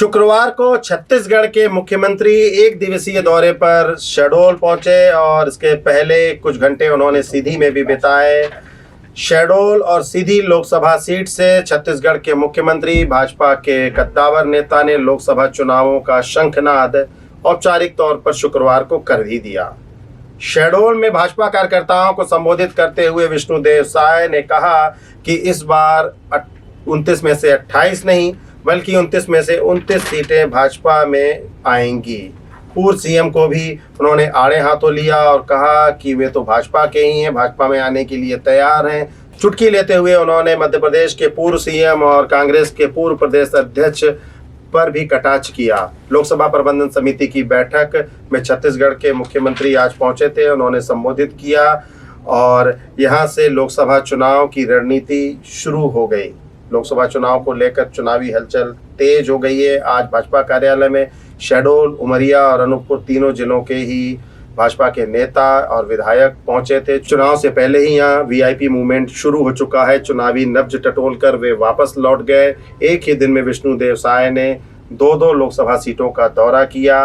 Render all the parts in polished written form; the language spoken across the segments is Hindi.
शुक्रवार को छत्तीसगढ़ के मुख्यमंत्री एक दिवसीय दौरे पर शहडोल पहुंचे और इसके पहले कुछ घंटे उन्होंने सीधी में भी बिताए। शहडोल और सीधी लोकसभा सीट से छत्तीसगढ़ के मुख्यमंत्री भाजपा के कद्दावर नेता ने लोकसभा चुनावों का शंखनाद औपचारिक तौर पर शुक्रवार को कर ही दिया। शहडोल में भाजपा कार्यकर्ताओं को संबोधित करते हुए विष्णुदेव साय ने कहा कि इस बार 29 में से 28 नहीं बल्कि 29 में से 29 सीटें भाजपा में आएंगी। पूर्व सीएम को भी उन्होंने आड़े हाथों लिया और कहा कि वे तो भाजपा के ही हैं, भाजपा में आने के लिए तैयार हैं। चुटकी लेते हुए उन्होंने मध्य प्रदेश के पूर्व सीएम और कांग्रेस के पूर्व प्रदेश अध्यक्ष पर भी कटाक्ष किया। लोकसभा प्रबंधन समिति की बैठक में छत्तीसगढ़ के मुख्यमंत्री आज पहुंचे थे। उन्होंने संबोधित किया और यहां से लोकसभा चुनाव की रणनीति शुरू हो गई। लोकसभा चुनाव को लेकर चुनावी हलचल तेज हो गई है। आज भाजपा कार्यालय में शहडोल, उमरिया और अनूपपुर तीनों जिलों के ही भाजपा के नेता और विधायक पहुंचे थे। चुनाव से पहले ही यहाँ वीआईपी मूवमेंट शुरू हो चुका है। चुनावी नब्ज टटोल कर वे वापस लौट गए। एक ही दिन में विष्णुदेव साय ने दो लोकसभा सीटों का दौरा किया।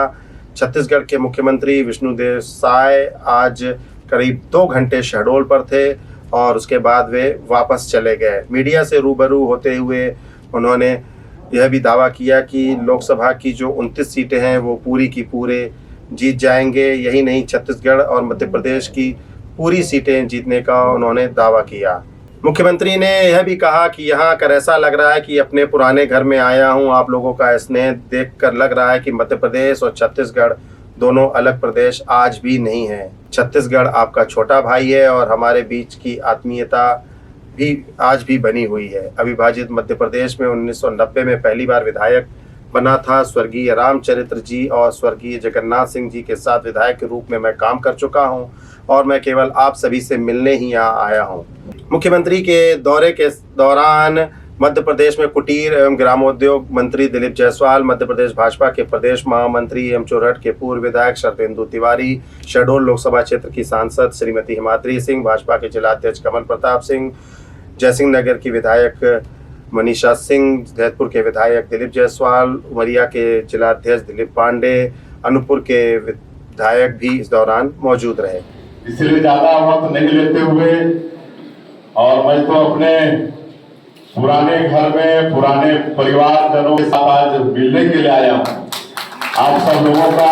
छत्तीसगढ़ के मुख्यमंत्री विष्णुदेव साय आज करीब 2 घंटे शहडोल पर थे और उसके बाद वे वापस चले गए। मीडिया से रूबरू होते हुए उन्होंने यह भी दावा किया कि लोकसभा की जो 29 सीटें हैं वो पूरी की पूरे जीत जाएंगे। यही नहीं, छत्तीसगढ़ और मध्य प्रदेश की पूरी सीटें जीतने का उन्होंने दावा किया। मुख्यमंत्री ने यह भी कहा कि यहाँ कर ऐसा लग रहा है कि अपने पुराने घर में आया हूँ। आप लोगों का स्नेह देखकर लग रहा है कि मध्य प्रदेश और छत्तीसगढ़ दोनों अलग प्रदेश आज भी नहीं है। छत्तीसगढ़ आपका छोटा भाई है और हमारे बीच की आत्मीयता भी आज भी बनी हुई है। अविभाजित मध्य प्रदेश में 1990 में पहली बार विधायक बना था। स्वर्गीय रामचरित्र जी और स्वर्गीय जगन्नाथ सिंह जी के साथ विधायक के रूप में मैं काम कर चुका हूं और मैं केवल आप सभी से मिलने ही यहाँ आया हूं। मुख्यमंत्री के दौरे के दौरान मध्य प्रदेश में कुटीर एवं ग्रामोद्योग मंत्री दिलीप जायसवाल, मध्य प्रदेश भाजपा के प्रदेश महामंत्री एवं चोरहट के पूर्व विधायक शरदेंदु तिवारी, शहडोल लोकसभा क्षेत्र की सांसद श्रीमती हिमाद्री सिंह, भाजपा के जिलाध्यक्ष कमल प्रताप सिंह, जयसिंह नगर की विधायक मनीषा सिंह, जैतपुर के विधायक दिलीप जायसवाल, उमरिया के जिलाध्यक्ष दिलीप पांडे, अनूपपुर के विधायक भी इस दौरान मौजूद रहे। इसलिए ज्यादा वक्त नहीं लेते हुए और मैं तो अपने पुराने घर में पुराने परिवारजनों के साथ आज मिलने के लिए आया हूँ। आप सब लोगों का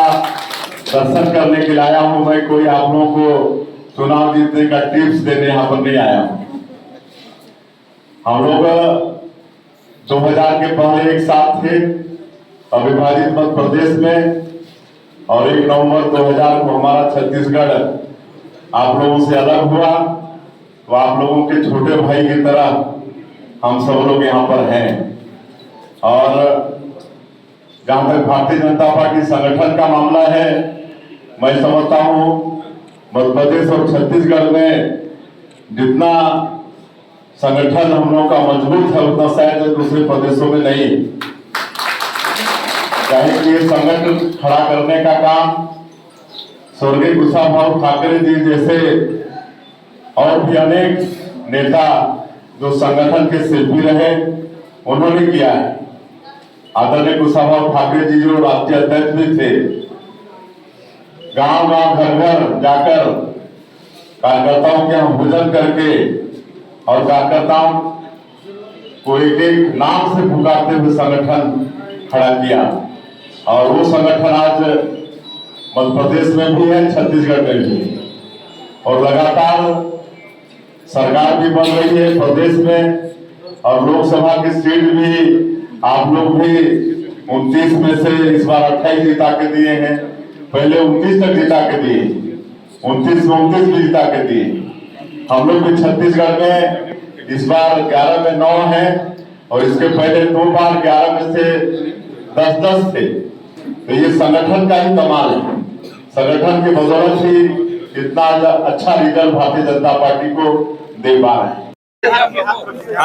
दर्शन करने के लिए आया हूँ। मैं कोई आप लोगों को चुनाव जीतने का टिप्स देने यहाँ पर नहीं आया हूँ। हम लोग 2000 के पहले एक साथ थे अविभाजित मध्य प्रदेश में और 1 नवंबर 2000 को हमारा छत्तीसगढ़ आप लोगों से अलग हुआ। तो आप लोगों के छोटे भाई की तरह हम सब लोग यहाँ पर हैं। और जहाँ तक भारतीय जनता पार्टी संगठन का मामला है, मैं समझता हूँ मध्य प्रदेश और छत्तीसगढ़ में जितना संगठन हम लोगों का मजबूत है उतना शायद दूसरे प्रदेशों में नहीं। चाहे कि ये संगठन खड़ा करने का काम स्वर्गीय कुशाभाऊ ठाकरे जी जैसे और भी अनेक नेता जो संगठन के शिल्पी रहे उन्होंने किया है। आदरणीय कुशाभाऊ ठाकरे जी जो राष्ट्रीय अध्यक्ष भी थे, गांव गांव घर घर जाकर कार्यकर्ताओं के यहाँ भोजन करके और कार्यकर्ताओं को एक एक नाम से पुकारते हुए संगठन खड़ा किया। और वो संगठन आज मध्य प्रदेश में भी है, छत्तीसगढ़ में भी है और लगातार सरकार भी बन रही है प्रदेश में। और लोकसभा की सीट भी आप लोग भी 29 में से इस बार 28 जिता के दिए हैं। पहले 29 तक जिता के दिए, 29 में 29 भी जिता के दिए। हम लोग भी छत्तीसगढ़ में इस बार 11 में 9 है और इसके पहले 2 बार 11 में से 10-10 थे। तो ये संगठन का ही कमाल है। संगठन की बदौलत ही इतना अच्छा रिजल्ट भारतीय जनता पार्टी को दे पा रहे हैं।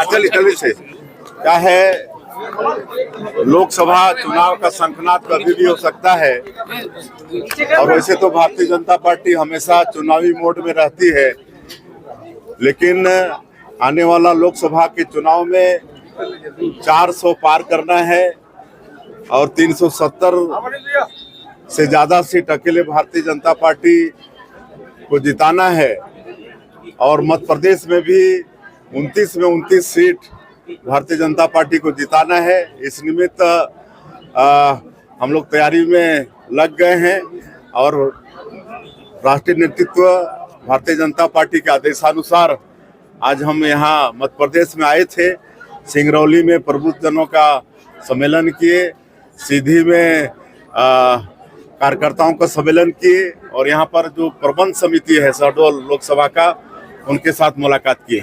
चलिए से क्या है, लोकसभा चुनाव का शंखनाद कभी भी हो सकता है और वैसे तो भारतीय जनता पार्टी हमेशा चुनावी मोड में रहती है, लेकिन आने वाला लोकसभा के चुनाव में 400 पार करना है और 370 से ज्यादा सीट अकेले भारतीय जनता पार्टी को जिताना है और मध्य प्रदेश में भी 29 में 29 सीट भारतीय जनता पार्टी को जिताना है। इस निमित्त हम लोग तैयारी में लग गए हैं और राष्ट्रीय नेतृत्व भारतीय जनता पार्टी के आदेशानुसार आज हम यहाँ मध्य प्रदेश में आए थे। सिंगरौली में प्रबुद्धजनों का सम्मेलन किए, सीधी में कार्यकर्ताओं का सम्मेलन किए और यहाँ पर जो प्रबंध समिति है शहडोल लोकसभा का, उनके साथ मुलाकात किए।